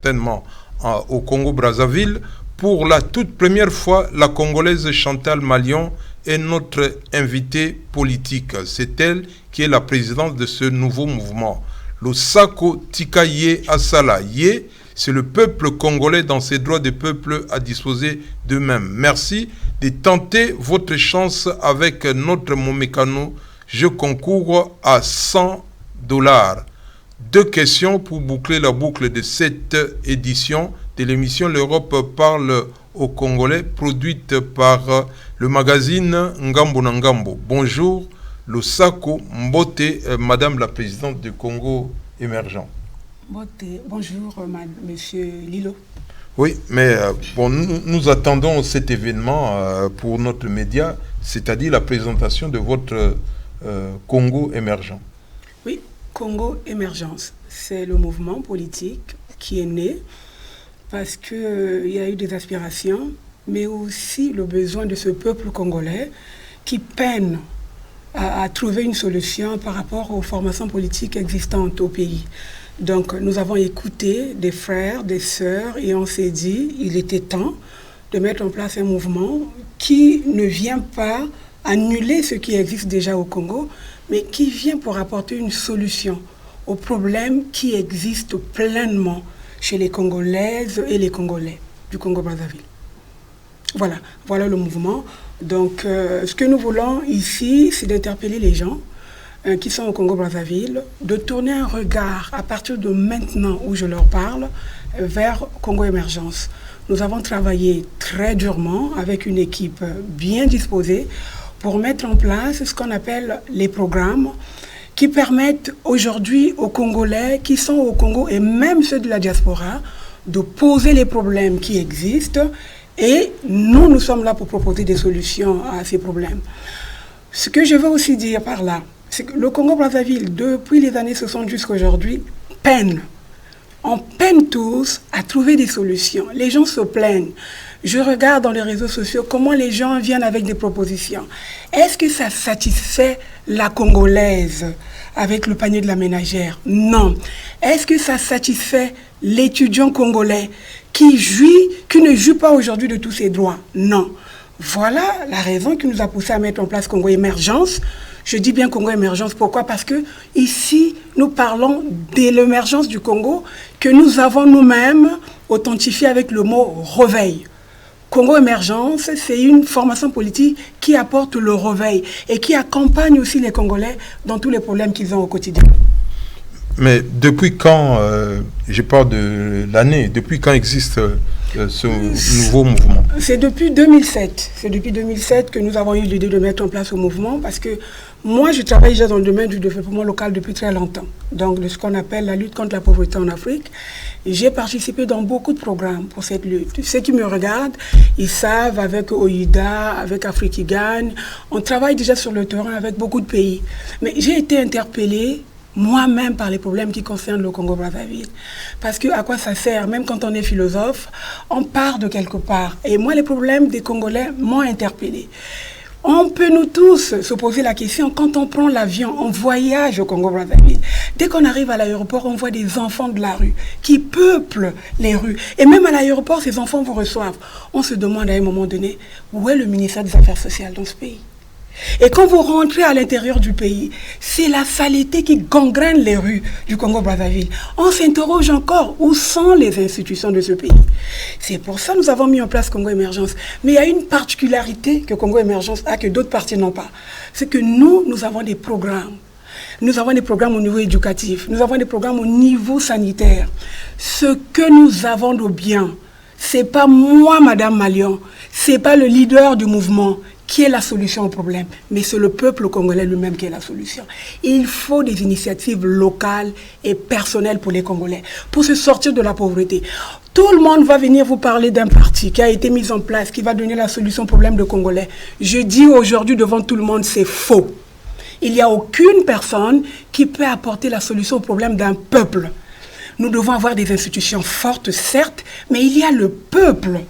certainement au Congo-Brazzaville. Pour la toute première fois, la Congolaise Chantal Malion est notre invitée politique. C'est elle qui est la présidente de ce nouveau mouvement. Le Sako Tikaye Asala Ye, c'est le peuple congolais dans ses droits de peuple à disposer d'eux-mêmes. Merci de tenter votre chance avec notre Momekano. Je concours à $100. 2 questions pour boucler la boucle de cette édition de l'émission L'Europe parle aux Congolais, produite par le magazine Ngambo na Ngambo. Bonjour, Lusako Mbote, Madame la Présidente du Congo émergent. Bonjour, Monsieur Lilo. Oui, mais bon, nous attendons cet événement pour notre média, c'est-à-dire la présentation de votre Congo émergent. Oui, Congo Émergence, c'est le mouvement politique qui est né parce qu'il y a eu des aspirations, mais aussi le besoin de ce peuple congolais qui peine à trouver une solution par rapport aux formations politiques existantes au pays. Donc nous avons écouté des frères, des sœurs, et on s'est dit il était temps de mettre en place un mouvement qui ne vient pas annuler ce qui existe déjà au Congo, mais qui vient pour apporter une solution aux problèmes qui existent pleinement chez les Congolaises et les Congolais du Congo-Brazzaville. Voilà le mouvement. Donc, ce que nous voulons ici, c'est d'interpeller les gens qui sont au Congo-Brazzaville, de tourner un regard à partir de maintenant où je leur parle vers Congo Émergence. Nous avons travaillé très durement avec une équipe bien disposée pour mettre en place ce qu'on appelle les programmes qui permettent aujourd'hui aux Congolais qui sont au Congo et même ceux de la diaspora de poser les problèmes qui existent et nous sommes là pour proposer des solutions à ces problèmes. Ce que je veux aussi dire par là, c'est que le Congo-Brazzaville, depuis les années 60 jusqu'à aujourd'hui, peine. On peine tous à trouver des solutions. Les gens se plaignent. Je regarde dans les réseaux sociaux comment les gens viennent avec des propositions. Est-ce que ça satisfait la Congolaise avec le panier de la ménagère? Non. Est-ce que ça satisfait l'étudiant congolais qui ne jouit pas aujourd'hui de tous ses droits? Non. Voilà la raison qui nous a poussé à mettre en place Congo Émergence. Je dis bien Congo Émergence, pourquoi? Parce que ici, nous parlons de l'émergence du Congo que nous avons nous-mêmes authentifié avec le mot réveil. Congo Émergence, c'est une formation politique qui apporte le réveil et qui accompagne aussi les Congolais dans tous les problèmes qu'ils ont au quotidien. Mais depuis quand, je parle de l'année, depuis quand existe ce nouveau mouvement? C'est depuis 2007. C'est depuis 2007 que nous avons eu l'idée de mettre en place ce mouvement parce que moi, je travaille déjà dans le domaine du développement local depuis très longtemps. Donc, de ce qu'on appelle la lutte contre la pauvreté en Afrique. Et j'ai participé dans beaucoup de programmes pour cette lutte. Ceux qui me regardent, ils savent, avec OIDA, avec Afrique Gagne, on travaille déjà sur le terrain avec beaucoup de pays. Mais j'ai été interpellée moi-même par les problèmes qui concernent le Congo-Brazzaville. Parce que à quoi ça sert? Même quand on est philosophe, on part de quelque part. Et moi, les problèmes des Congolais m'ont interpellée. On peut nous tous se poser la question, quand on prend l'avion, on voyage au Congo-Brazzaville. Dès qu'on arrive à l'aéroport, on voit des enfants de la rue qui peuplent les rues. Et même à l'aéroport, ces enfants vous reçoivent. On se demande à un moment donné, où est le ministère des Affaires sociales dans ce pays? Et quand vous rentrez à l'intérieur du pays, c'est la saleté qui gangrène les rues du Congo-Brazzaville. On s'interroge encore, où sont les institutions de ce pays? C'est pour ça que nous avons mis en place Congo Émergence. Mais il y a une particularité que Congo Émergence a que d'autres partis n'ont pas. C'est que nous avons des programmes. Nous avons des programmes au niveau éducatif. Nous avons des programmes au niveau sanitaire. Ce que nous avons de bien, ce n'est pas moi, Madame Malion, ce n'est pas le leader du mouvement qui est la solution au problème, mais c'est le peuple congolais lui-même qui est la solution. Il faut des initiatives locales et personnelles pour les Congolais, pour se sortir de la pauvreté. Tout le monde va venir vous parler d'un parti qui a été mis en place, qui va donner la solution au problème des Congolais. Je dis aujourd'hui devant tout le monde, c'est faux. Il n'y a aucune personne qui peut apporter la solution au problème d'un peuple. Nous devons avoir des institutions fortes, certes, mais il y a le peuple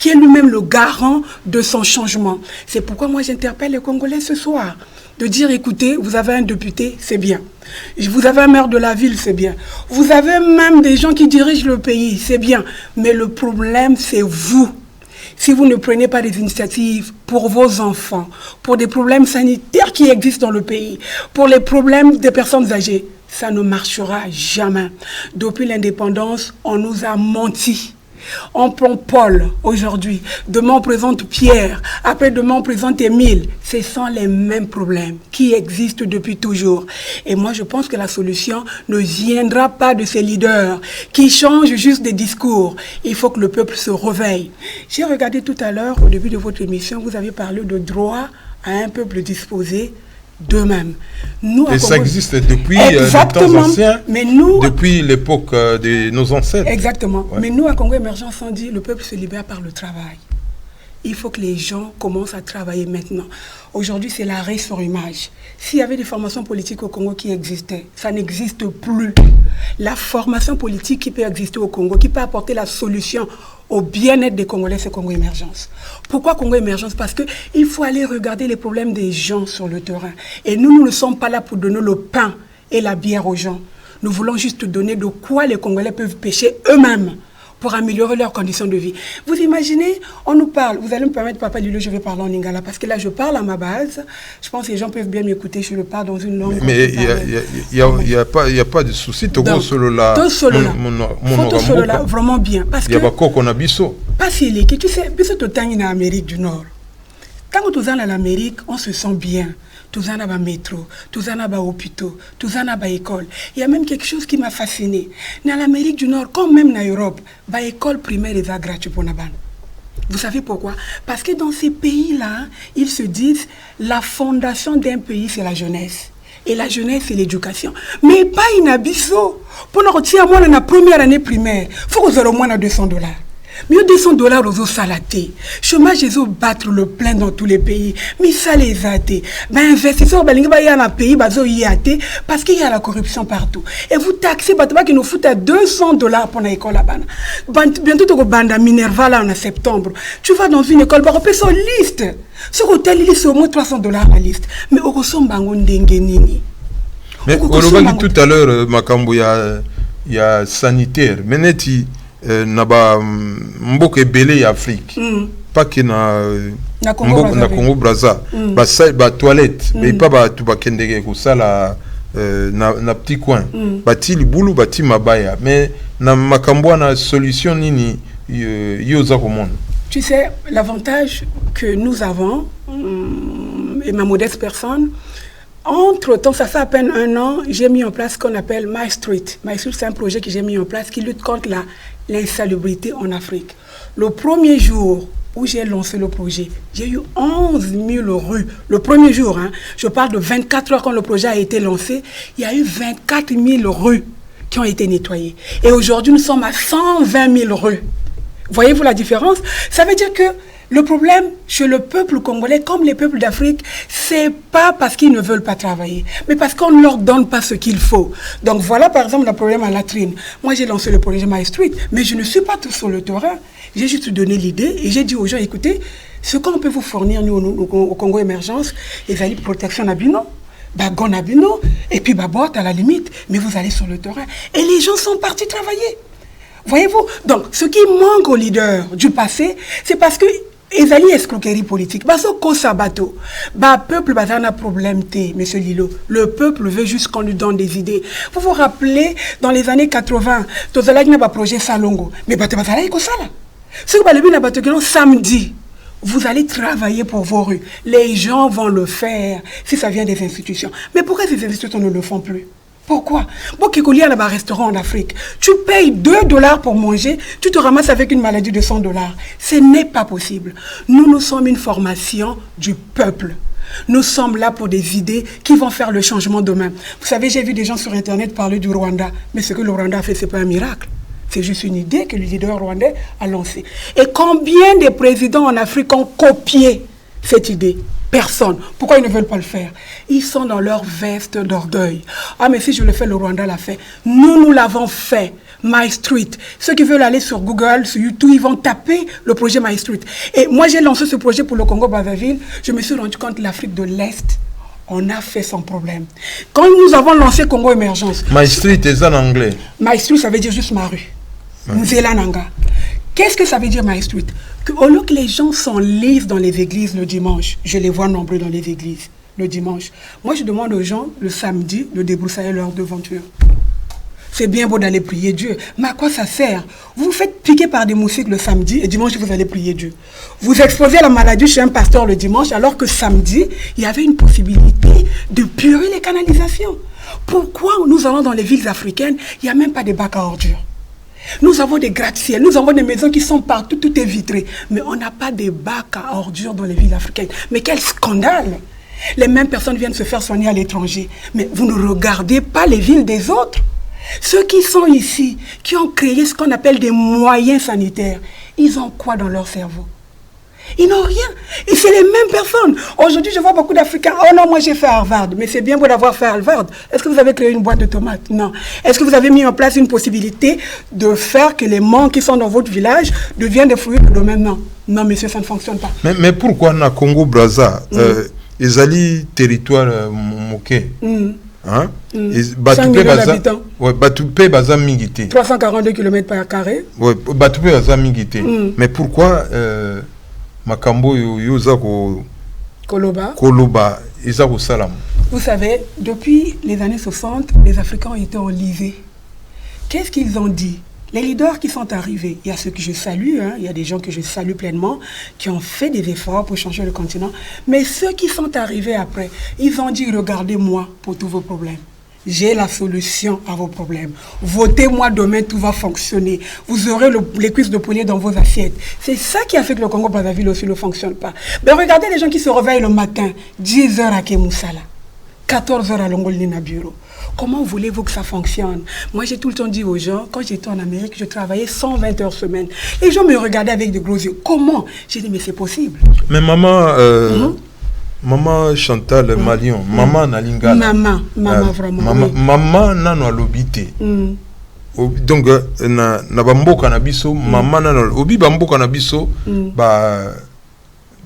qui est lui-même le garant de son changement. C'est pourquoi moi j'interpelle les Congolais ce soir, de dire écoutez, vous avez un député, c'est bien. Vous avez un maire de la ville, c'est bien. Vous avez même des gens qui dirigent le pays, c'est bien. Mais le problème, c'est vous. Si vous ne prenez pas des initiatives pour vos enfants, pour des problèmes sanitaires qui existent dans le pays, pour les problèmes des personnes âgées, ça ne marchera jamais. Depuis l'indépendance, on nous a menti. On prend Paul aujourd'hui, demain on présente Pierre, après demain on présente Émile. Ce sont les mêmes problèmes qui existent depuis toujours. Et moi je pense que la solution ne viendra pas de ces leaders qui changent juste des discours. Il faut que le peuple se réveille. J'ai regardé tout à l'heure, au début de votre émission, vous avez parlé de droit à un peuple disposé d'eux-mêmes. Et ça existe depuis les temps anciens, mais nous, depuis l'époque de nos ancêtres. Exactement. Ouais. Mais nous, à Congo Émergence, on dit le peuple se libère par le travail. Il faut que les gens commencent à travailler maintenant. Aujourd'hui, c'est l'arrêt sur image. S'il y avait des formations politiques au Congo qui existaient, ça n'existe plus. La formation politique qui peut exister au Congo, qui peut apporter la solution au bien-être des Congolais, c'est Congo Émergence. Pourquoi Congo Émergence? Parce qu'il faut aller regarder les problèmes des gens sur le terrain. Et nous ne sommes pas là pour donner le pain et la bière aux gens. Nous voulons juste donner de quoi les Congolais peuvent pêcher eux-mêmes pour améliorer leurs conditions de vie. Vous imaginez, on nous parle, vous allez me permettre, Papa Lilo, je vais parler en lingala, parce que là, je parle à ma base. Je pense que les gens peuvent bien m'écouter, je le parle dans une langue. Mais il n'y a pas de souci, Togo solo là. Tout solo là, vraiment bien. Parce que, il y a qu'on a biso. Parce que tu sais, biso to tangi en Amérique du Nord. Quand nous sommes en Amérique, on se sent bien. Tous en a métro, tous en a hôpitaux, tous en a école. Il y a même quelque chose qui m'a fasciné. Dans l'Amérique du Nord, comme même en Europe, l'école primaire est gratuite pour les enfants. Vous savez pourquoi? Parce que dans ces pays-là, ils se disent la fondation d'un pays, c'est la jeunesse. Et la jeunesse, c'est l'éducation. Mais pas une abisso. Pour nous retirer moi dans la première année primaire, il faut que vous ayez au moins $200. Mais $200 aux salatés. Chômage, ils ont battre le plein dans tous les pays. Mais ça les a été. Ben, investisseurs, ben, il y a un pays, parce qu'il y a la corruption partout. Et vous taxez, qui nous foutent à $200 pour l'école là-bas. Bientôt, tu vas à Minerva là en septembre. Tu vas dans une école, on peut sur liste. Sur hôtel, il est au moins $300 la liste. Mais au ressemble bango ndengenini. Mais au Lobaki tout à l'heure, Makambo, il y a sanitaire. Meneti. Naba mboke belé Afrique pas que na Congo Brazza ba toilette mais pas ba tu ba kendeke ko sala na petit coin bati libulu bati mabaya mais na makambo na solution nini yoza ko monde. Tu sais l'avantage que nous avons et ma modeste personne. Entre-temps, ça fait à peine 1 an, j'ai mis en place ce qu'on appelle My Street. My Street, c'est un projet que j'ai mis en place qui lutte contre l'insalubrité en Afrique. Le premier jour où j'ai lancé le projet, j'ai eu 11 000 rues. Le premier jour, hein, je parle de 24 heures quand le projet a été lancé, il y a eu 24 000 rues qui ont été nettoyées. Et aujourd'hui, nous sommes à 120 000 rues. Voyez-vous la différence? Ça veut dire que le problème chez le peuple congolais, comme les peuples d'Afrique, c'est pas parce qu'ils ne veulent pas travailler, mais parce qu'on ne leur donne pas ce qu'il faut. Donc voilà par exemple le problème à Latrine. Moi j'ai lancé le projet My Street, mais je ne suis pas tout sur le terrain. J'ai juste donné l'idée et j'ai dit aux gens, écoutez, ce qu'on peut vous fournir nous au Congo Émergence, les alliés de protection Nabino, Bagon Nabino, et puis boîte à la limite, mais vous allez sur le terrain. Et les gens sont partis travailler. Voyez-vous? Donc ce qui manque aux leaders du passé, c'est parce que ils allaient escroquerie politique. Parce que sabato, peuple a un problème, monsieur Lilo. Le peuple veut juste qu'on lui donne des idées. Vous vous rappelez, dans les années 80, tout ça là, il y a un projet Salongo. Mais vous allez comme ça là. Ce que vous avez samedi, vous allez travailler pour vos rues. Les gens vont le faire si ça vient des institutions. Mais pourquoi ces institutions ne le font plus? Pourquoi? Bon, qu'il y a un restaurant en Afrique, tu payes $2 pour manger, tu te ramasses avec une maladie de $100. Ce n'est pas possible. Nous sommes une formation du peuple. Nous sommes là pour des idées qui vont faire le changement demain. Vous savez, j'ai vu des gens sur Internet parler du Rwanda. Mais ce que le Rwanda a fait, ce n'est pas un miracle. C'est juste une idée que le leader rwandais a lancée. Et combien de présidents en Afrique ont copié cette idée? Personne. Pourquoi ils ne veulent pas le faire? Ils sont dans leur veste d'orgueil. Ah, mais si je le fais, le Rwanda l'a fait. Nous l'avons fait. My Street. Ceux qui veulent aller sur Google, sur YouTube, ils vont taper le projet My Street. Et moi, j'ai lancé ce projet pour le Congo-Brazzaville. Je me suis rendu compte que l'Afrique de l'Est, on a fait sans problème. Quand nous avons lancé Congo Émergence... My Street est en anglais. My Street, ça veut dire juste ma rue. Nzela Nanga. Qu'est-ce que ça veut dire My Street? Au lieu que les gens s'enlisent dans les églises le dimanche, je les vois nombreux dans les églises le dimanche. Moi, je demande aux gens le samedi de débroussailler leur devanture. C'est bien beau d'aller prier Dieu, mais à quoi ça sert? Vous vous faites piquer par des moustiques le samedi et dimanche, vous allez prier Dieu. Vous exposez à la maladie chez un pasteur le dimanche, alors que samedi, il y avait une possibilité de purer les canalisations. Pourquoi nous allons dans les villes africaines, il n'y a même pas de bacs à ordures? Nous avons des gratte-ciel, nous avons des maisons qui sont partout, tout est vitré. Mais on n'a pas de bacs à ordures dans les villes africaines. Mais quel scandale! Les mêmes personnes viennent se faire soigner à l'étranger. Mais vous ne regardez pas les villes des autres. Ceux qui sont ici, qui ont créé ce qu'on appelle des moyens sanitaires, ils ont quoi dans leur cerveau? Ils n'ont rien. Et c'est les mêmes personnes. Aujourd'hui, je vois beaucoup d'Africains. Oh non, moi j'ai fait Harvard. Mais c'est bien beau d'avoir fait Harvard. Est-ce que vous avez créé une boîte de tomates? Non. Est-ce que vous avez mis en place une possibilité de faire que les mangues qui sont dans votre village deviennent des fruits de domaine? Non. Non, monsieur, ça ne fonctionne pas. Mais pourquoi na Congo-Brazza, les alliés territoires moqués, hein? 5 millions d'habitants. Ouais, Batupé baza mingité. 342 km par carré. Ouais, Batupé baza mingité. Mais pourquoi Makambo Yozako Koloba Isako Salam? Vous savez, depuis les années 60, les Africains ont été enlisés. Qu'est-ce qu'ils ont dit? Les leaders qui sont arrivés, il y a ceux que je salue, hein, il y a des gens que je salue pleinement, qui ont fait des efforts pour changer le continent. Mais ceux qui sont arrivés après, ils ont dit, regardez-moi pour tous vos problèmes. J'ai la solution à vos problèmes. Votez-moi demain, tout va fonctionner. Vous aurez les cuisses de poulet dans vos assiettes. C'est ça qui a fait que le Congo-Brazzaville aussi ne fonctionne pas. Mais regardez les gens qui se réveillent le matin, 10h à Kemoussala, 14h à Longolina Bureau. Comment voulez-vous que ça fonctionne? Moi, j'ai tout le temps dit aux gens, quand j'étais en Amérique, je travaillais 120 heures semaine. Les gens me regardaient avec de gros yeux. Comment? J'ai dit, mais c'est possible. Mais maman... Maman Chantal Malion, maman na lingala. Maman vraiment. Maman nano alobité. Donc na bamboka na biso, maman nano obi bamboka na biso ba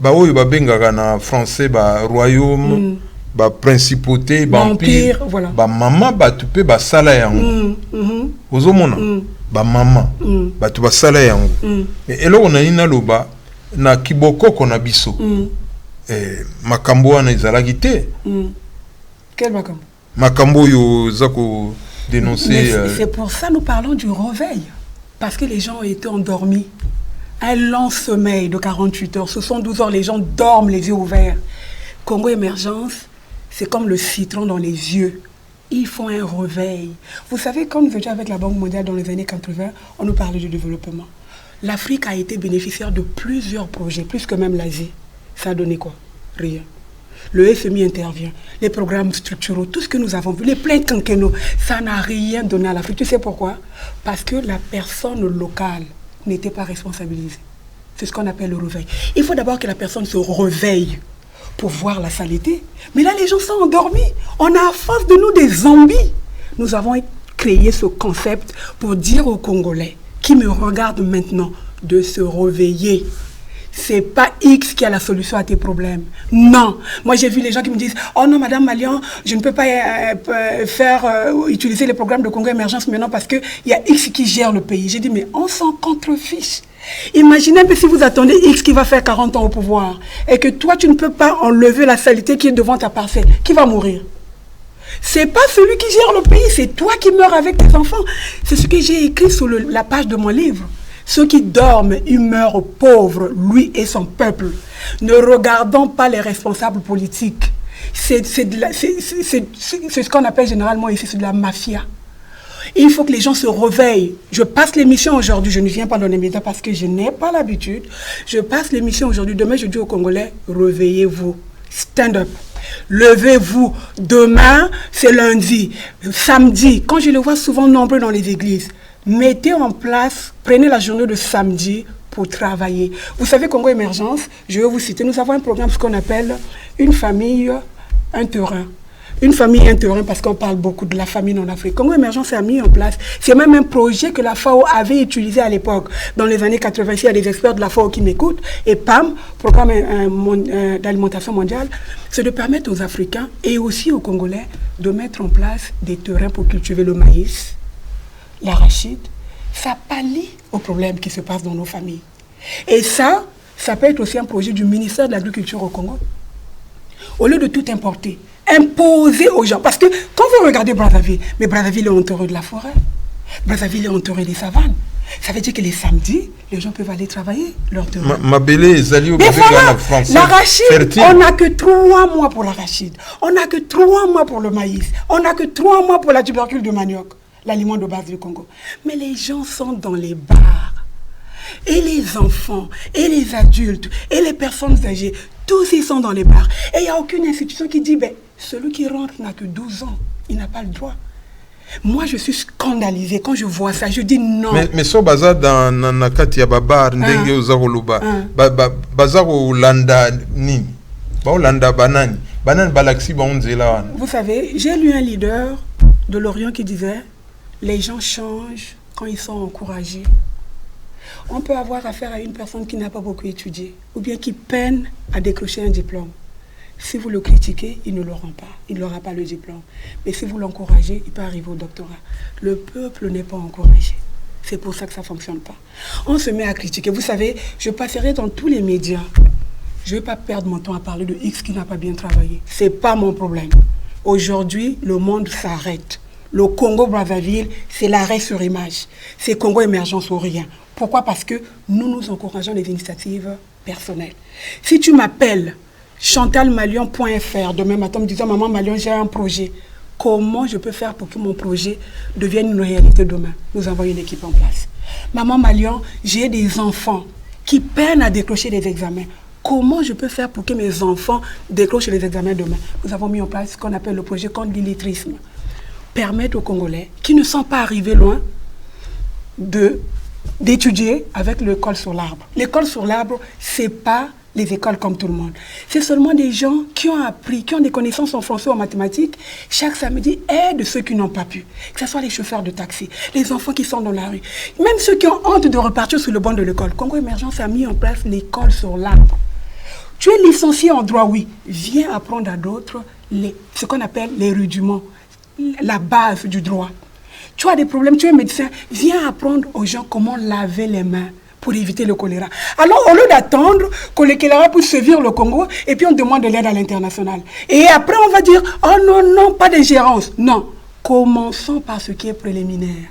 oyo ba bengaka na français ba royaume, ba principauté, ba empire, voilà. Ba maman ba tupe ba sala yango. Ozomona ba maman ba tu ba sala yango. Mais eloko na ina loba na kiboko kona biso. Makambo wana ezalaki te. Quel makambo? Makambo yo zako dénoncer. C'est pour ça que nous parlons du réveil. Parce que les gens ont été endormis. Un long sommeil de 48 heures. Ce sont 12 heures, les gens dorment les yeux ouverts. Congo Émergence, c'est comme le citron dans les yeux. Ils font un réveil. Vous savez, quand nous étions avec la Banque mondiale dans les années 80, on nous parlait du développement. L'Afrique a été bénéficiaire de plusieurs projets, plus que même l'Asie. Ça a donné quoi? Rien. Le FMI intervient, les programmes structuraux, tout ce que nous avons vu, les pleins quinquennaux, ça n'a rien donné à l'Afrique. Tu sais pourquoi? Parce que la personne locale n'était pas responsabilisée. C'est ce qu'on appelle le réveil. Il faut d'abord que la personne se réveille pour voir la saleté. Mais là, les gens sont endormis. On a en face de nous des zombies. Nous avons créé ce concept pour dire aux Congolais qui me regardent maintenant de se réveiller. C'est pas X qui a la solution à tes problèmes. Non. Moi, j'ai vu les gens qui me disent « Oh non, Madame Malion, je ne peux pas utiliser les programmes de Congo Émergence maintenant parce qu'il y a X qui gère le pays. » J'ai dit « Mais on s'en contrefiche. Imaginez un peu si vous attendez X qui va faire 40 ans au pouvoir et que toi, tu ne peux pas enlever la saleté qui est devant ta parcelle. Qui va mourir? C'est pas celui qui gère le pays, c'est toi qui meurs avec tes enfants. C'est ce que j'ai écrit sur la page de mon livre. Ceux qui dorment, ils meurent pauvres, lui et son peuple. Ne regardons pas les responsables politiques. C'est ce qu'on appelle généralement ici, c'est de la mafia. Il faut que les gens se réveillent. Je passe l'émission aujourd'hui, je ne viens pas dans les médias parce que je n'ai pas l'habitude. Je passe l'émission aujourd'hui, demain je dis aux Congolais, réveillez-vous, stand up. Levez-vous, demain c'est lundi, samedi, quand je le vois souvent nombreux dans les églises. Mettez en place, prenez la journée de samedi pour travailler. Vous savez, Congo Émergence, je vais vous citer, nous avons un programme, ce qu'on appelle une famille, un terrain. Une famille, un terrain, parce qu'on parle beaucoup de la famine en Afrique. Congo Émergence a mis en place, c'est même un projet que la FAO avait utilisé à l'époque. Dans les années 80, il y a des experts de la FAO qui m'écoutent. Et PAM, Programme d'alimentation mondiale, c'est de permettre aux Africains et aussi aux Congolais de mettre en place des terrains pour cultiver le maïs, l'arachide. Ça pallie aux problèmes qui se passent dans nos familles. Et ça peut être aussi un projet du ministère de l'Agriculture au Congo. Au lieu de tout importer, imposer aux gens. Parce que quand vous regardez Brazzaville, mais Brazzaville est entouré de la forêt. Brazzaville est entouré des savanes. Ça veut dire que les samedis, les gens peuvent aller travailler leur terrain. Ma belle Zali au français. L'arachide, on n'a que 3 mois pour l'arachide. On n'a que 3 mois pour le maïs. On n'a que 3 mois pour la tubercule de manioc, l'aliment de base du Congo. Mais les gens sont dans les bars. Et les enfants, et les adultes, et les personnes âgées, tous ils sont dans les bars. Et il n'y a aucune institution qui dit, celui qui rentre n'a que 12 ans, il n'a pas le droit. Moi, je suis scandalisée quand je vois ça. Je dis non. Mais so bazar dans nakati ya babar ndenge uzaholuba. Bazar Landa nini? Ba Landa banani. Banani balaxi ba onzela wana. Vous savez, j'ai lu un leader de l'Orient qui disait les gens changent quand ils sont encouragés. On peut avoir affaire à une personne qui n'a pas beaucoup étudié ou bien qui peine à décrocher un diplôme. Si vous le critiquez, il ne l'aura pas. Il n'aura pas le diplôme. Mais si vous l'encouragez, il peut arriver au doctorat. Le peuple n'est pas encouragé. C'est pour ça que ça ne fonctionne pas. On se met à critiquer. Vous savez, je passerai dans tous les médias. Je ne vais pas perdre mon temps à parler de X qui n'a pas bien travaillé. Ce n'est pas mon problème. Aujourd'hui, le monde s'arrête. Le Congo-Brazzaville, c'est l'arrêt sur image. C'est Congo Émergence ou rien. Pourquoi? Parce que nous encourageons les initiatives personnelles. Si tu m'appelles chantalmalion.fr demain matin me disant « Maman Malion, j'ai un projet. Comment je peux faire pour que mon projet devienne une réalité demain ?» Nous avons une équipe en place. « Maman Malion, j'ai des enfants qui peinent à décrocher les examens. Comment je peux faire pour que mes enfants décrochent les examens demain ?» Nous avons mis en place ce qu'on appelle le projet contre l'illettrisme. Permettre aux Congolais qui ne sont pas arrivés loin d'étudier avec l'école sur l'arbre. L'école sur l'arbre, ce n'est pas les écoles comme tout le monde. C'est seulement des gens qui ont appris, qui ont des connaissances en français ou en mathématiques, chaque samedi, aident ceux qui n'ont pas pu. Que ce soit les chauffeurs de taxi, les enfants qui sont dans la rue, même ceux qui ont honte de repartir sur le banc de l'école. Congo Émergence a mis en place l'école sur l'arbre. Tu es licencié en droit, oui. Viens apprendre à d'autres ce qu'on appelle les rudiments, la base du droit. Tu as des problèmes, tu es médecin, viens apprendre aux gens comment laver les mains pour éviter le choléra. Alors, au lieu d'attendre que le choléra puisse sévir le Congo, et puis on demande de l'aide à l'international. Et après, on va dire, oh non, pas d'ingérence. Non, commençons par ce qui est préliminaire.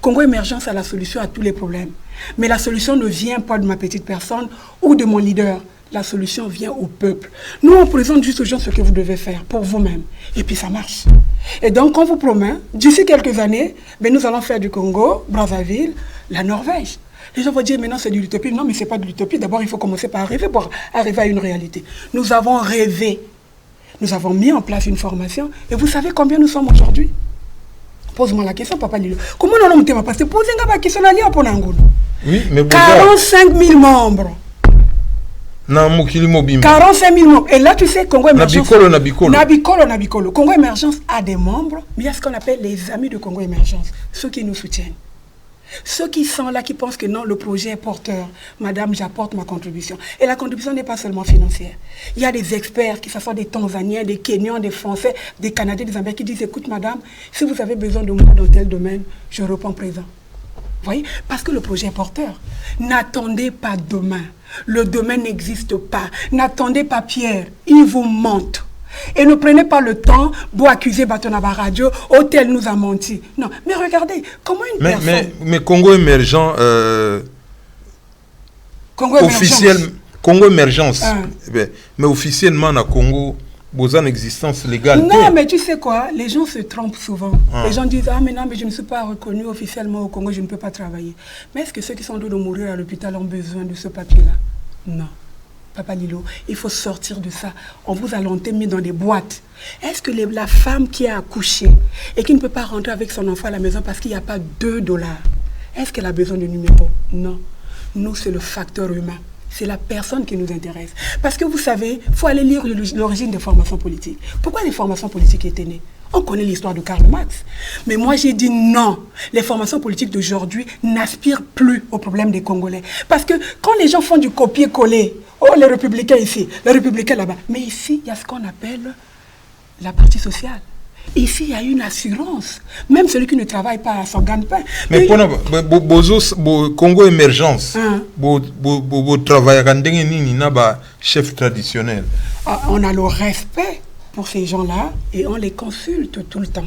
Congo Émergence a la solution à tous les problèmes. Mais la solution ne vient pas de ma petite personne ou de mon leader. La solution vient au peuple. Nous, on présente juste aux gens ce que vous devez faire pour vous-même. Et puis ça marche. Et donc, on vous promet, d'ici quelques années, nous allons faire du Congo, Brazzaville, la Norvège. Les gens vont dire, mais non, c'est de l'utopie. Non, mais ce n'est pas de l'utopie. D'abord, il faut commencer par rêver pour arriver à une réalité. Nous avons rêvé. Nous avons mis en place une formation. Et vous savez combien nous sommes aujourd'hui? Pose-moi la question, Papa Lilo. Comment nous avons été passé? Posez-moi la question, oui, mais 45 000 membres. 45 000 membres. Et là, tu sais, Congo Émergence... Nabikolo. Congo Émergence a des membres, mais il y a ce qu'on appelle les amis de Congo Émergence, ceux qui nous soutiennent. Ceux qui sont là, qui pensent que non, le projet est porteur. Madame, j'apporte ma contribution. Et la contribution n'est pas seulement financière. Il y a des experts, que ce soit des Tanzaniens, des Kenyans, des Français, des Canadiens, des Américains, qui disent, écoute, madame, si vous avez besoin de moi dans tel domaine, je réponds présent. Vous voyez? Parce que le projet est porteur. N'attendez pas demain. Le domaine n'existe pas. N'attendez pas Pierre. Il vous mente. Et ne prenez pas le temps pour accuser Batonaba Radio. Hôtel nous a menti. Non. Mais regardez, comment une personne... Mais Congo Émergent... Congo Émergence. Mais officiellement, à Congo... Vous en existence légale. Non, mais tu sais quoi? Les gens se trompent souvent. Les gens disent, ah mais non, mais je ne suis pas reconnu officiellement au Congo, je ne peux pas travailler. Mais est-ce que ceux qui sont en train de mourir à l'hôpital ont besoin de ce papier-là? Non. Papa Lilo, il faut sortir de ça. On vous a longtemps mis dans des boîtes. Est-ce que la femme qui a accouché et qui ne peut pas rentrer avec son enfant à la maison parce qu'il n'y a pas $2, est-ce qu'elle a besoin de numéro? Non. Nous, c'est le facteur humain. C'est la personne qui nous intéresse. Parce que vous savez, il faut aller lire l'origine des formations politiques. Pourquoi les formations politiques étaient nées? On connaît l'histoire de Karl Marx. Mais moi, j'ai dit non. Les formations politiques d'aujourd'hui n'aspirent plus aux problèmes des Congolais. Parce que quand les gens font du copier-coller, oh, les républicains ici, les républicains là-bas. Mais ici, il y a ce qu'on appelle la partie sociale. Ici, il y a une assurance. Même celui qui ne travaille pas à son gagne-pain. Mais pour le Congo émergence, vous travaillez avec chef traditionnel. On a le respect pour ces gens-là et on les consulte tout le temps.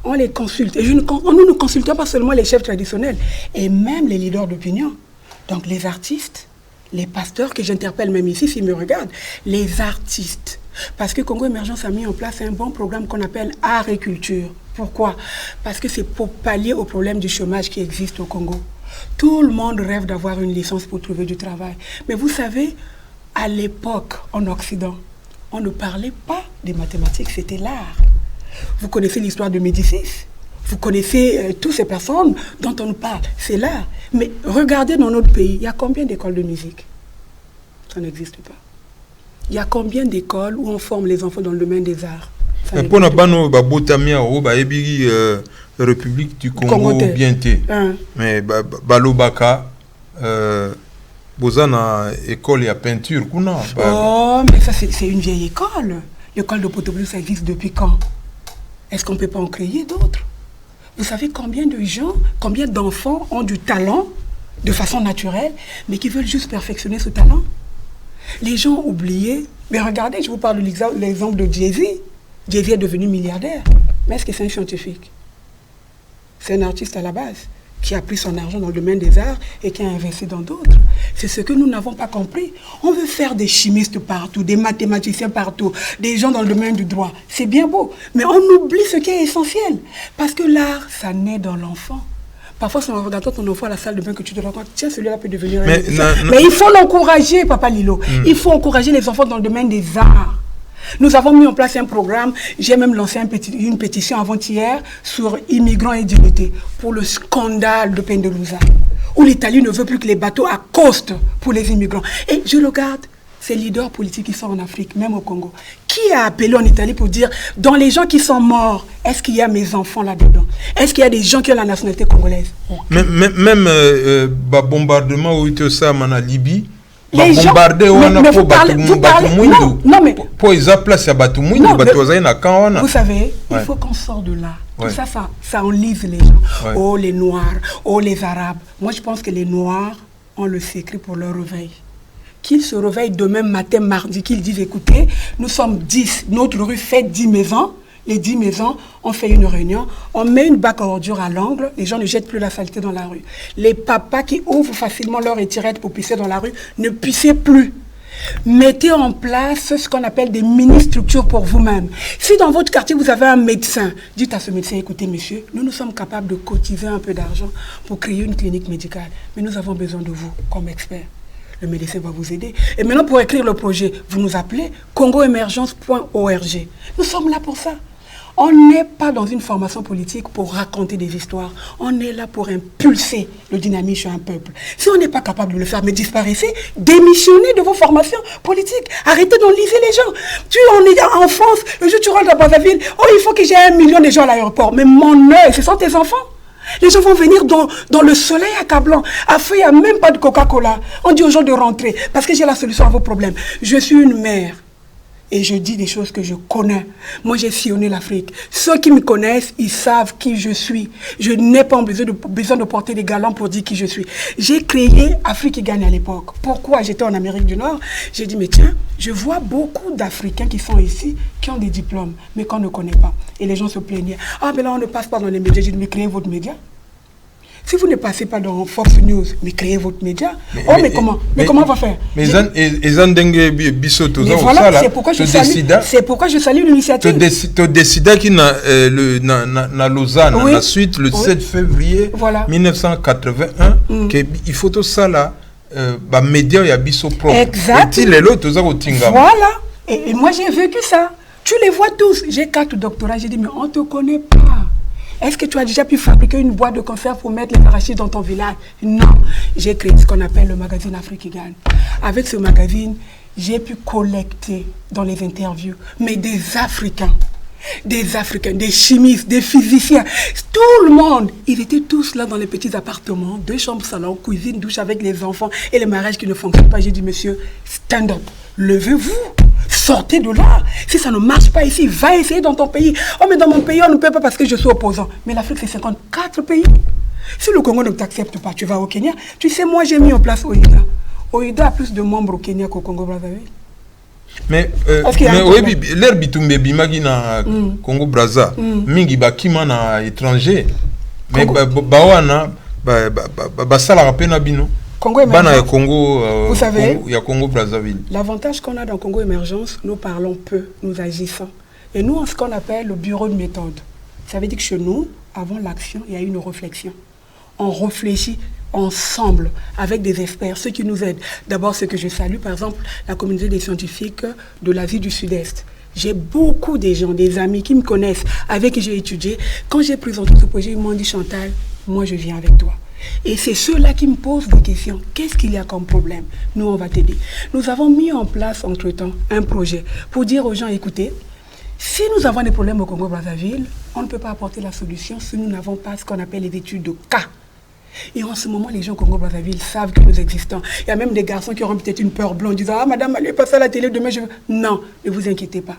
On les consulte. Et nous ne consultons pas seulement les chefs traditionnels, et même les leaders d'opinion. Donc les artistes, les pasteurs que j'interpelle même ici, s'ils me regardent, les artistes. Parce que Congo Émergence a mis en place un bon programme qu'on appelle Art et Culture. Pourquoi? Parce que c'est pour pallier au problème du chômage qui existe au Congo. Tout le monde rêve d'avoir une licence pour trouver du travail. Mais vous savez, à l'époque, en Occident, on ne parlait pas des mathématiques, c'était l'art. Vous connaissez l'histoire de Médicis, vous connaissez toutes ces personnes dont on nous parle, c'est l'art. Mais regardez dans notre pays, il y a combien d'écoles de musique? Ça n'existe pas. Il y a combien d'écoles où on forme les enfants dans le domaine des arts? Mais pour ne pas nous botamia au République du Congo bien té. Mais balobaka bozana école et peinture kuna. Oh, mais ça c'est une vieille école. L'école de Potoblu, ça existe depuis quand? Est-ce qu'on ne peut pas en créer d'autres? Vous savez combien de gens, combien d'enfants ont du talent de façon naturelle, mais qui veulent juste perfectionner ce talent? Les gens ont oublié. Mais regardez, je vous parle de l'exemple de Jay-Z. Jay-Z est devenu milliardaire. Mais est-ce que c'est un scientifique? C'est un artiste à la base qui a pris son argent dans le domaine des arts et qui a investi dans d'autres. C'est ce que nous n'avons pas compris. On veut faire des chimistes partout, des mathématiciens partout, des gens dans le domaine du droit. C'est bien beau, mais on oublie ce qui est essentiel. Parce que l'art, ça naît dans l'enfant. Parfois, c'est en regardant ton enfant à la salle de bain que tu te rends compte, tiens, celui-là peut devenir un musicien. Mais il faut l'encourager, Papa Lilo. Il faut encourager les enfants dans le domaine des arts. Nous avons mis en place un programme, j'ai même lancé une pétition avant-hier sur immigrants et dignité pour le scandale de Pendelousa, où l'Italie ne veut plus que les bateaux accostent pour les immigrants. Et je regarde ces leaders politiques qui sont en Afrique, même au Congo. Qui a appelé en Italie pour dire, dans les gens qui sont morts, est-ce qu'il y a mes enfants là-dedans? Est-ce qu'il y a des gens qui ont la nationalité congolaise? Même bombardement au Itosa, en Libye, les gens, mais vous parlez, non, mais vous savez, il faut qu'on sorte de là. Tout ça enlise les gens. Oh, les Noirs, oh, les Arabes. Moi, je pense que les Noirs ont le secret pour leur réveil. Qu'ils se réveillent demain matin, mardi, qu'ils disent, écoutez, nous sommes 10, notre rue fait 10 maisons. Les 10 maisons, on fait une réunion, on met une bac à ordures à l'angle, les gens ne jettent plus la saleté dans la rue. Les papas qui ouvrent facilement leur étirette pour pisser dans la rue, ne pissez plus. Mettez en place ce qu'on appelle des mini-structures pour vous-même. Si dans votre quartier, vous avez un médecin, dites à ce médecin, écoutez, monsieur, nous sommes capables de cotiser un peu d'argent pour créer une clinique médicale, mais nous avons besoin de vous comme expert. Le médecin va vous aider. Et maintenant, pour écrire le projet, vous nous appelez congoémergence.org. Nous sommes là pour ça. On n'est pas dans une formation politique pour raconter des histoires. On est là pour impulser le dynamisme chez un peuple. Si on n'est pas capable de le faire, mais disparaissez, démissionnez de vos formations politiques. Arrêtez d'enliser les gens. On est en France, le jour où tu rentres à Brazzaville, oh, il faut que j'ai 1 million de gens à l'aéroport. Mais mon œil, ce sont tes enfants. Les gens vont venir dans le soleil accablant. Après, il n'y a même pas de Coca-Cola. On dit aux gens de rentrer parce que j'ai la solution à vos problèmes. Je suis une mère. Et je dis des choses que je connais. Moi, j'ai sillonné l'Afrique. Ceux qui me connaissent, ils savent qui je suis. Je n'ai pas besoin de porter des galons pour dire qui je suis. J'ai créé Afrique qui gagne à l'époque. Pourquoi? J'étais en Amérique du Nord. J'ai dit, mais tiens, je vois beaucoup d'Africains qui sont ici, qui ont des diplômes, mais qu'on ne connaît pas. Et les gens se plaignaient. Ah, mais là, on ne passe pas dans les médias. J'ai dit, mais créez votre média. Si vous ne passez pas dans Fox News, mais créez votre média. Comment on va faire? Mais voilà, c'est pourquoi je salue l'initiative. Tu décides qu'il y a Lausanne, ensuite, le 7 février 1981, qu'il faut tout ça là, les médias et biso propre. Exactement. Voilà. Et moi, j'ai vécu ça. Tu les vois tous. J'ai 4 doctorats. J'ai dit, mais on ne te connaît pas. Est-ce que tu as déjà pu fabriquer une boîte de conserve pour mettre les arachides dans ton village? Non. J'ai créé ce qu'on appelle le magazine Afrique qui gagne. Avec ce magazine, j'ai pu collecter dans les interviews, mais des Africains, des chimistes, des physiciens, tout le monde. Ils étaient tous là dans les petits appartements, 2 chambres, salon, cuisine, douche avec les enfants et les mariages qui ne fonctionnent pas. J'ai dit, monsieur, stand up, levez-vous. Sortez de là. Si ça ne marche pas ici, va essayer dans ton pays. Oh, mais dans mon pays, on ne peut pas parce que je suis opposant. Mais l'Afrique, c'est 54 pays. Si le Congo ne t'accepte pas, tu vas au Kenya. Tu sais, moi, j'ai mis en place OIDA. OIDA a plus de membres au Kenya qu'au Congo-Brazzaville. Mais oui, l'air bitumbe bimagi na Congo Brazza, mingi bakima na étranger. Mais bawana basala rapena bino. Congo émergence. Vous savez, il y a Congo Brazzaville. L'avantage qu'on a dans Congo émergence, nous parlons peu, nous agissons. Et nous, en ce qu'on appelle le bureau de méthode. Ça veut dire que chez nous, avant l'action, il y a une réflexion. On réfléchit ensemble avec des experts, ceux qui nous aident. D'abord, ce que je salue, par exemple, la communauté des scientifiques de l'Asie du Sud-Est. J'ai beaucoup de gens, des amis qui me connaissent, avec qui j'ai étudié. Quand j'ai présenté ce projet, ils m'ont dit, Chantal, moi je viens avec toi. Et c'est ceux-là qui me posent des questions. Qu'est-ce qu'il y a comme problème? Nous, on va t'aider. Nous avons mis en place, entre-temps, un projet pour dire aux gens, écoutez, si nous avons des problèmes au Congo-Brazzaville, on ne peut pas apporter la solution si nous n'avons pas ce qu'on appelle les études de cas. Et en ce moment, les gens au Congo-Brazzaville savent que nous existons. Il y a même des garçons qui auront peut-être une peur blonde, disant « Ah, madame, allez passer à la télé, demain je veux... » Non, ne vous inquiétez pas.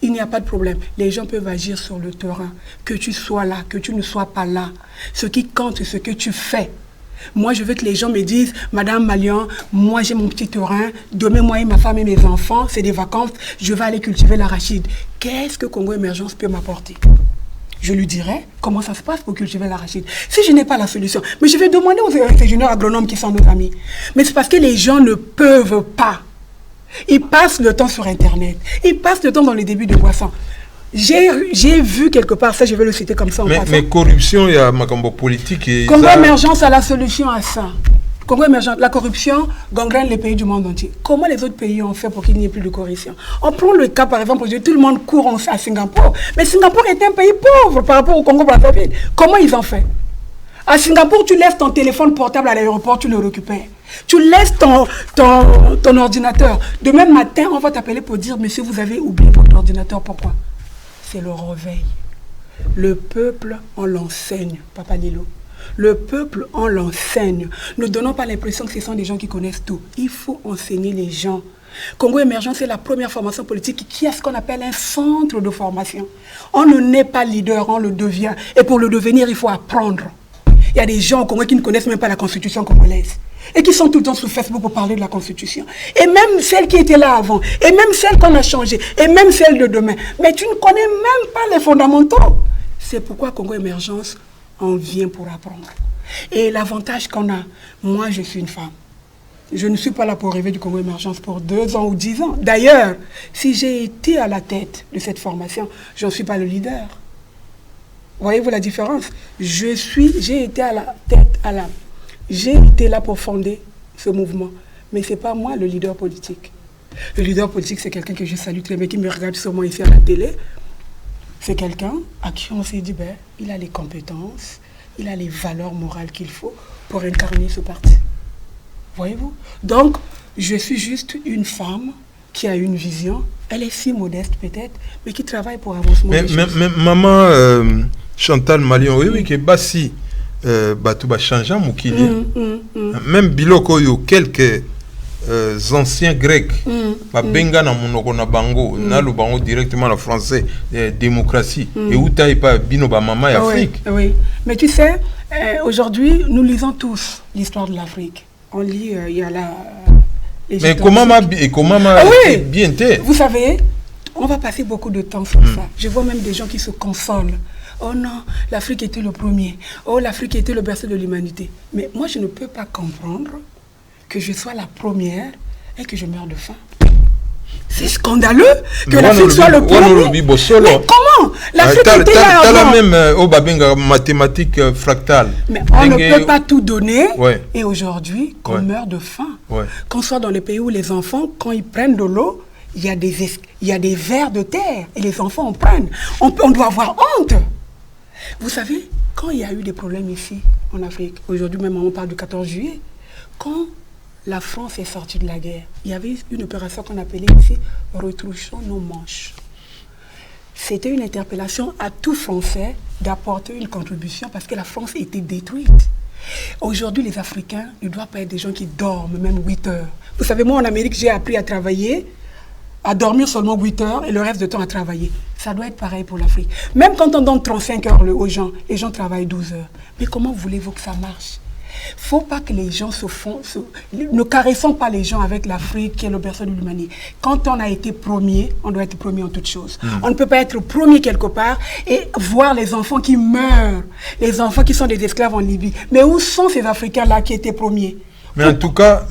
Il n'y a pas de problème. Les gens peuvent agir sur le terrain. Que tu sois là, que tu ne sois pas là. Ce qui compte, c'est ce que tu fais. Moi, je veux que les gens me disent, Madame Malian, moi j'ai mon petit terrain, demain moi et ma femme et mes enfants, c'est des vacances, je vais aller cultiver l'arachide. Qu'est-ce que Congo Émergence peut m'apporter? Je lui dirai comment ça se passe pour cultiver l'arachide. Si je n'ai pas la solution, mais je vais demander aux ingénieurs agronomes qui sont nos amis. Mais c'est parce que les gens ne peuvent pas. Ils passent le temps sur Internet. Ils passent le temps dans les débuts de boissons. J'ai vu quelque part, ça je vais le citer comme ça en passant. Mais corruption, il y a Macambo politique. Congo Émergence a la solution à ça. Congo Émergence, la corruption gangrène les pays du monde entier. Comment les autres pays ont fait pour qu'il n'y ait plus de corruption? On prend le cas par exemple, tout le monde court à Singapour. Mais Singapour est un pays pauvre par rapport au Congo-Brazzaville. Comment ils ont fait? À Singapour, tu laisses ton téléphone portable à l'aéroport, tu le récupères. Tu laisses ton ordinateur. Demain matin, on va t'appeler pour dire, monsieur, vous avez oublié votre ordinateur. Pourquoi? C'est le réveil. Le peuple, on l'enseigne, Papa Lilo. Le peuple, on l'enseigne. Ne donnons pas l'impression que ce sont des gens qui connaissent tout. Il faut enseigner les gens. Congo Émergence, c'est la première formation politique qui a ce qu'on appelle un centre de formation. On ne naît pas leader, on le devient. Et pour le devenir, il faut apprendre. Il y a des gens au Congo qui ne connaissent même pas la Constitution congolaise. Et qui sont tout le temps sur Facebook pour parler de la Constitution. Et même celles qui étaient là avant. Et même celles qu'on a changées. Et même celles de demain. Mais tu ne connais même pas les fondamentaux. C'est pourquoi Congo Émergence, on vient pour apprendre. Et l'avantage qu'on a, moi je suis une femme. Je ne suis pas là pour rêver du Congo Émergence pour 2 ans ou 10 ans. D'ailleurs, si j'ai été à la tête de cette formation, je n'en suis pas le leader. Voyez-vous la différence? J'ai été à la tête, j'ai été là pour fonder ce mouvement. Mais ce n'est pas moi le leader politique. Le leader politique, c'est quelqu'un que je salue très bien, qui me regarde sûrement ici à la télé. C'est quelqu'un à qui on s'est dit, ben, il a les compétences, il a les valeurs morales qu'il faut pour incarner ce parti. Voyez-vous? Donc, je suis juste une femme qui a une vision. Elle est si modeste peut-être, mais qui travaille pour avancement des choses. Mais maman Chantal Malian, oui, que Bassi, Batouba changeant Moukili. Même Biloko, yo quelques anciens grecs, Benga na monoko na bango, na le bango directement en français, démocratie, et où t'as pas Bino ba maman Afrique. Oui, mais tu sais, aujourd'hui, nous lisons tous l'histoire de l'Afrique. On lit, il y a la... Mais comment bien été? Vous savez, on va passer beaucoup de temps sur ça. Je vois même des gens qui se consolent. Oh non, l'Afrique était le premier. Oh, l'Afrique était le berceau de l'humanité. Mais moi, je ne peux pas comprendre que je sois la première et que je meure de faim. C'est scandaleux que l'Afrique soit le premier. Mais comment? L'Afrique était là avant. T'as la même mathématique fractale. Mais on ne peut pas tout donner. Et aujourd'hui, qu'on meurt de faim. Qu'on soit dans les pays où les enfants, quand ils prennent de l'eau, il y a des vers de terre. Et les enfants en prennent. On doit avoir honte. Vous savez, quand il y a eu des problèmes ici, en Afrique, aujourd'hui même on parle du 14 juillet, quand la France est sortie de la guerre, il y avait une opération qu'on appelait ici « Retroussons nos manches ». C'était une interpellation à tout Français d'apporter une contribution parce que la France était détruite. Aujourd'hui, les Africains ne doivent pas être des gens qui dorment même 8 heures. Vous savez, moi en Amérique, j'ai appris à travailler, à dormir seulement 8 heures et le reste du temps à travailler. Ça doit être pareil pour l'Afrique. Même quand on donne 35 heures aux gens, les gens travaillent 12 heures. Mais comment voulez-vous que ça marche? Il ne faut pas que les gens ne caressons pas les gens avec l'Afrique qui est le berceau de l'humanité. Quand on a été premier, on doit être premier en toutes choses. On ne peut pas être premier quelque part et voir les enfants qui meurent, les enfants qui sont des esclaves en Libye. Mais où sont ces Africains-là qui étaient premiers? Mais en tout cas,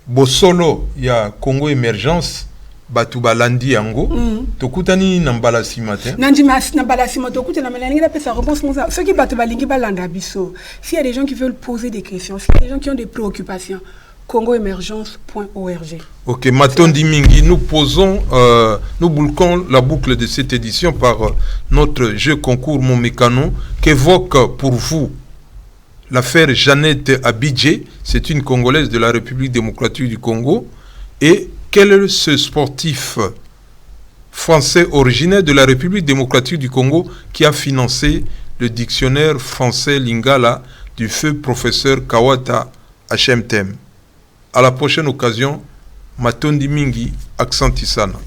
Bosolo, il y a Congo Émergence. Batuba landi yango tokutani nambala simate nambala simate tokutana melangi la pesa réponse moza ceux qui batuba lingi balanda biso s'il y a des gens qui veulent poser des questions s'il y a des gens qui ont des préoccupations congoémergence.org. OK, Matondi Mingi, nous bouclons la boucle de cette édition par notre jeu concours Mon Mécano qu'évoque pour vous l'affaire Jeannette Abidjé, c'est une Congolaise de la République démocratique du Congo. Et quel est ce sportif français originaire de la République démocratique du Congo qui a financé le dictionnaire français Lingala du feu professeur Kawata HMTM? À la prochaine occasion, Matondi Mingi, accent Tisana.